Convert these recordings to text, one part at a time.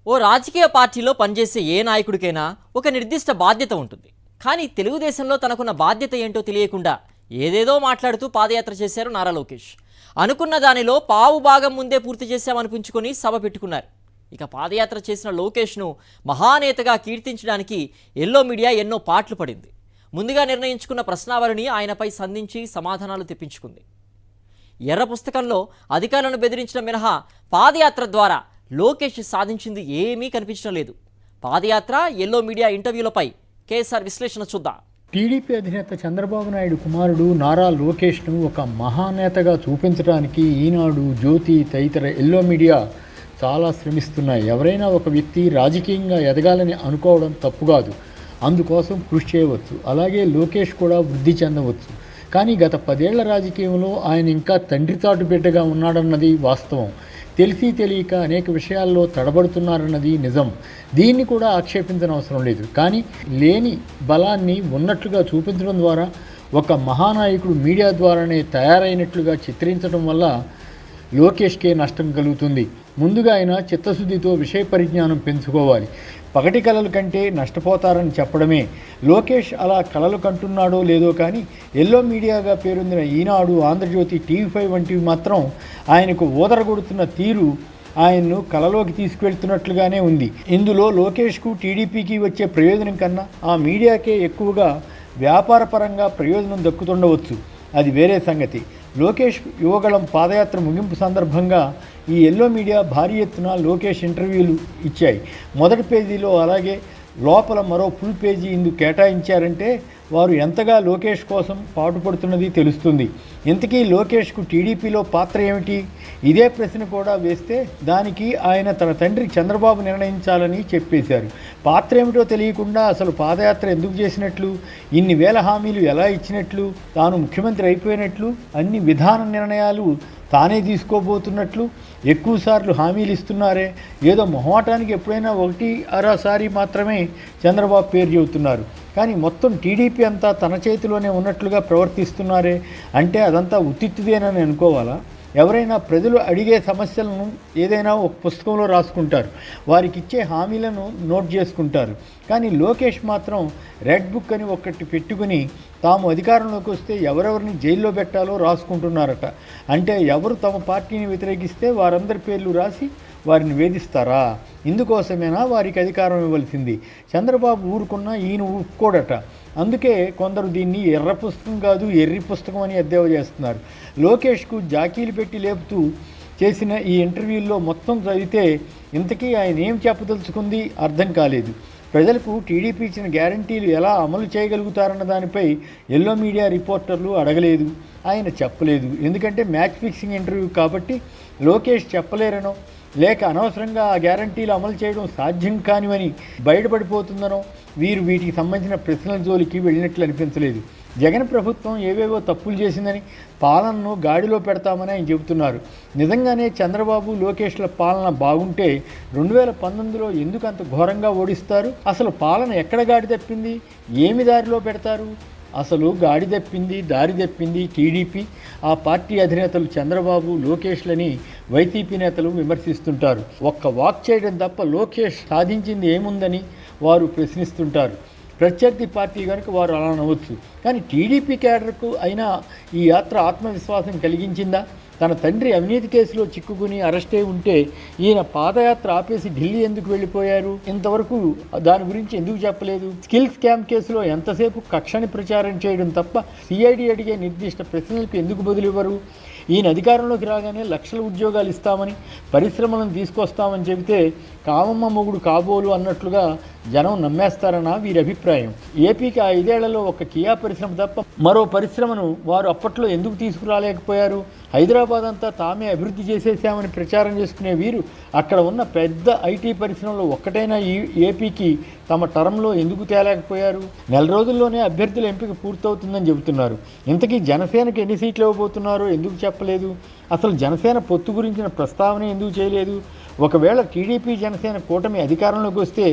ఓ రాజకీయ పార్టీలో పనిచేసే ఏ నాయకుడికైనా ఒక నిర్దిష్ట బాధ్యత ఉంటుంది. కానీ తెలుగుదేశంలో తనకున్న బాధ్యత ఏంటో తెలియకుండా ఏదేదో మాట్లాడుతూ పాదయాత్ర చేశారు నారా లోకేష్. అనుకున్న దానిలో పావు భాగం ముందే పూర్తి చేశామనిపించుకొని సభ పెట్టుకున్నారు. ఇక పాదయాత్ర చేసిన లోకేష్ను మహానేతగా కీర్తించడానికి ఎల్లో మీడియా ఎన్నో పాటలు పడింది. ముందుగా నిర్ణయించుకున్న ప్రశ్నావళిని ఆయనపై సంధించి సమాధానాలు తెప్పించుకుంది. ఎర్ర పుస్తకంలో అధికారులను బెదిరించిన మినహా పాదయాత్ర ద్వారా లోకేష్ సాధించింది ఏమీ కనిపించడం లేదు. పాదయాత్ర ఎల్లో మీడియా ఇంటర్వ్యూలపై కేఎస్ఆర్ విశ్లేషణ చూద్దాం. టీడీపీ అధినేత చంద్రబాబు నాయుడు కుమారుడు నారా లోకేష్ను ఒక మహానేతగా చూపించడానికి ఈనాడు, జ్యోతి తదితర ఎల్లో మీడియా చాలా శ్రమిస్తున్నాయి. ఎవరైనా ఒక వ్యక్తి రాజకీయంగా ఎదగాలని అనుకోవడం తప్పు కాదు, అందుకోసం కృషి చేయవచ్చు. అలాగే లోకేష్ కూడా వృద్ధి చెందవచ్చు. కానీ గత 10 ఏళ్ల రాజకీయంలో ఆయన ఇంకా తండ్రి తాటు బిడ్డగా ఉన్నాడన్నది వాస్తవం. తెలిసి తెలియక అనేక విషయాల్లో తడబడుతున్నారన్నది నిజం. దీన్ని కూడా ఆక్షేపించనవసరం లేదు. కానీ లేని బలాన్ని ఉన్నట్లుగా చూపించడం ద్వారా ఒక మహానాయకుడు మీడియా ద్వారానే తయారైనట్లుగా చిత్రించడం వల్ల లోకేష్కే నష్టం కలుగుతుంది. ముందుగా ఆయన చిత్తశుద్ధితో విషయ పరిజ్ఞానం పెంచుకోవాలి. పగటి కలలు కంటే నష్టపోతారని చెప్పడమే. లోకేష్ అలా కలలు కంటున్నాడో లేదో కానీ ఎల్లో మీడియాగా పేరొందిన ఈనాడు, ఆంధ్రజ్యోతి, టీవీ5 వంటివి మాత్రం ఆయనకు ఊదరగొడుతున్న తీరు ఆయన్ను కలలోకి తీసుకువెళ్తున్నట్లుగానే ఉంది. ఇందులో లోకేష్కు, టీడీపీకి వచ్చే ప్రయోజనం కన్నా ఆ మీడియాకే ఎక్కువగా వ్యాపారపరంగా ప్రయోజనం దక్కుతుండవచ్చు. అది వేరే సంగతి. లోకేష్ యువగళం పాదయాత్ర ముగింపు సందర్భంగా ఈ ఎల్లో మీడియా భారీ ఎత్తున లోకేష్ ఇంటర్వ్యూలు ఇచ్చాయి. మొదటి పేజీలో అలాగే లోపల మరో ఫుల్ పేజీ ఇందుకు కేటాయించారంటే వారు ఎంతగా లోకేష్ కోసం పాటుపడుతున్నది తెలుస్తుంది. ఇంతకీ లోకేష్కు టీడీపీలో పాత్ర ఏమిటి? ఇదే ప్రశ్న కూడా వేస్తే దానికి ఆయన తన తండ్రి చంద్రబాబు నిర్ణయించాలని చెప్పేశారు. పాత్ర ఏమిటో తెలియకుండా అసలు పాదయాత్ర ఎందుకు చేసినట్లు, ఇన్ని వేల హామీలు ఎలా ఇచ్చినట్లు, తాను ముఖ్యమంత్రి అయిపోయినట్లు, అన్ని విధాన నిర్ణయాలు తానే తీసుకోబోతున్నట్లు, ఎక్కువసార్లు హామీలు ఇస్తున్నారే, ఏదో మొహమాటానికి ఎప్పుడైనా 1-2 మాత్రమే చంద్రబాబు పేరు చెబుతున్నారు. కానీ మొత్తం టీడీపీ అంతా తన చేతిలోనే ఉన్నట్లుగా ప్రవర్తిస్తున్నారే అంటే అదంతా ఉత్తిత్తుదేనని అనుకోవాలా? ఎవరైనా ప్రజలు అడిగే సమస్యలను ఏదైనా ఒక పుస్తకంలో రాసుకుంటారు, వారికి ఇచ్చే హామీలను నోట్ చేసుకుంటారు. కానీ లోకేష్ మాత్రం రెడ్ బుక్ అని ఒకటి పెట్టుకుని తాము అధికారంలోకి వస్తే ఎవరెవరిని జైల్లో పెట్టాలో రాసుకుంటున్నారట. అంటే ఎవరు తమ పార్టీని వ్యతిరేకిస్తే వారందరి పేర్లు రాసి వారిని వేధిస్తారా? ఇందుకోసమేనా వారికి అధికారం ఇవ్వాల్సింది? చంద్రబాబు ఊరుకున్నా ఈయన ఊరుకోడట. అందుకే కొందరు దీన్ని ఎర్ర పుస్తకం కాదు ఎర్రి పుస్తకం అని ఎద్దేవా చేస్తున్నారు. లోకేష్కు జాకీలు పెట్టి లేపుతూ చేసిన ఈ ఇంటర్వ్యూల్లో మొత్తం చదివితే ఇంతకీ ఆయన ఏం చెప్పదలుచుకుంది అర్థం కాలేదు. ప్రజలకు టీడీపీ ఇచ్చిన గ్యారంటీలు ఎలా అమలు చేయగలుగుతారన్న దానిపై ఎల్లో మీడియా రిపోర్టర్లు అడగలేదు, ఆయన చెప్పలేదు. ఎందుకంటే మ్యాచ్ ఫిక్సింగ్ ఇంటర్వ్యూ కాబట్టి లోకేష్ చెప్పలేరనో, లేక అనవసరంగా ఆ గ్యారంటీలు అమలు చేయడం సాధ్యం కానివని బయటపడిపోతుందనో వీరు వీటికి సంబంధించిన ప్రశ్నల జోలికి వెళ్ళినట్లు అనిపించలేదు. జగన్ ప్రభుత్వం ఏవేవో తప్పులు చేసిందని పాలనను గాడిలో పెడతామని ఆయన చెబుతున్నారు. నిజంగానే చంద్రబాబు, లోకేష్ల పాలన బాగుంటే 2019లో ఎందుకు అంత ఘోరంగా ఓడిస్తారు? అసలు పాలన ఎక్కడ గాడి తప్పింది, ఏమి దారిలో పెడతారు? అసలు గాడి తప్పింది, దారి తప్పింది టీడీపీ. ఆ పార్టీ అధినేతలు చంద్రబాబు, లోకేష్లని వైసీపీ నేతలు విమర్శిస్తుంటారు. ఒక్క వాక్ చేయడం తప్ప లోకేష్ సాధించింది ఏముందని వారు ప్రశ్నిస్తుంటారు. ప్రత్యర్థి పార్టీ కనుక వారు అలా అనవచ్చు. కానీ టీడీపీ క్యాడర్కు అయినా ఈ యాత్ర ఆత్మవిశ్వాసం కలిగించిందా? తన తండ్రి అవినీతి కేసులో చిక్కుకుని అరెస్ట్ అయి ఉంటే ఈయన పాదయాత్ర ఆపేసి ఢిల్లీ ఎందుకు వెళ్ళిపోయారు? ఇంతవరకు దాని గురించి ఎందుకు చెప్పలేదు? స్కిల్ స్కామ్ కేసులో ఎంతసేపు కక్షని ప్రచారం చేయడం తప్ప సిఐడి అడిగే నిర్దిష్ట ప్రశ్నలకు ఎందుకు బదులివ్వరు? ఈయన అధికారంలోకి రాగానే లక్షల ఉద్యోగాలు ఇస్తామని, పరిశ్రమలను తీసుకొస్తామని చెబితే కామమ్మ మొగుడు కాబోలు అన్నట్లుగా జనం నమ్మేస్తారన్న వీరి అభిప్రాయం. ఏపీకి ఆ 5 ఏళ్లలో ఒక కియా పరిశ్రమ తప్ప మరో పరిశ్రమను వారు అప్పట్లో ఎందుకు తీసుకురాలేకపోయారు? హైదరాబాద్ అంతా తామే అభివృద్ధి చేసేసామని ప్రచారం చేసుకునే వీరు అక్కడ ఉన్న పెద్ద ఐటీ పరిశ్రమలో ఒక్కటైనా ఏపీకి తమ టర్మ్లో ఎందుకు తేలేకపోయారు? 4 రోజుల్లోనే అభ్యర్థుల ఎంపిక పూర్తవుతుందని చెబుతున్నారు. ఇంతకీ జనసేనకు ఎన్ని సీట్లు ఇవ్వబోతున్నారో ఎందుకు చెప్పలేదు? అసలు జనసేన పొత్తు గురించిన ప్రస్తావన ఎందుకు చేయలేదు? ఒకవేళ టీడీపీ జనసేన కూటమి అధికారంలోకి వస్తే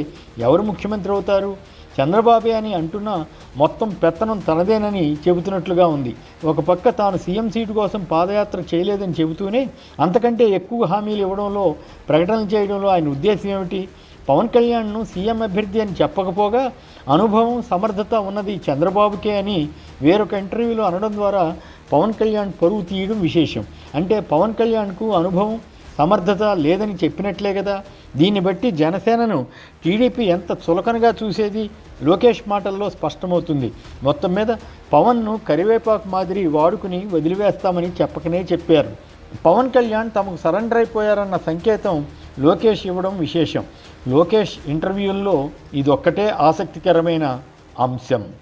ఎవరు ముఖ్యమంత్రి అవుతారు? చంద్రబాబే అని అంటున్నా మొత్తం పెత్తనం తనదేనని చెబుతున్నట్లుగా ఉంది. ఒక పక్క తాను సీఎం సీటు కోసం పాదయాత్ర చేయలేదని చెబుతూనే అంతకంటే ఎక్కువ హామీలు ఇవ్వడంలో, ప్రకటనలు చేయడంలో ఆయన ఉద్దేశం ఏమిటి? పవన్ కళ్యాణ్ను సీఎం అభ్యర్థి అని చెప్పకపోగా అనుభవం, సమర్థత ఉన్నది చంద్రబాబుకే అని వేరొక ఇంటర్వ్యూలో అనడం ద్వారా పవన్ కళ్యాణ్ పరువు తీయడం విశేషం. అంటే పవన్ కళ్యాణ్కు అనుభవం, సమర్థత లేదని చెప్పినట్లే కదా. దీన్ని బట్టి జనసేనను టీడీపీ ఎంత చులకనగా చూసేది లోకేష్ మాటల్లో స్పష్టమవుతుంది. మొత్తం మీద పవన్ను కరివేపాకు మాదిరి వాడుకుని వదిలివేస్తామని చెప్పకనే చెప్పారు. పవన్ కళ్యాణ్ తమకు సరెండర్ అయిపోయారన్న సంకేతం లోకేష్ ఇవ్వడం విశేషం. లోకేష్ ఇంటర్వ్యూల్లో ఇదొక్కటే ఆసక్తికరమైన అంశం.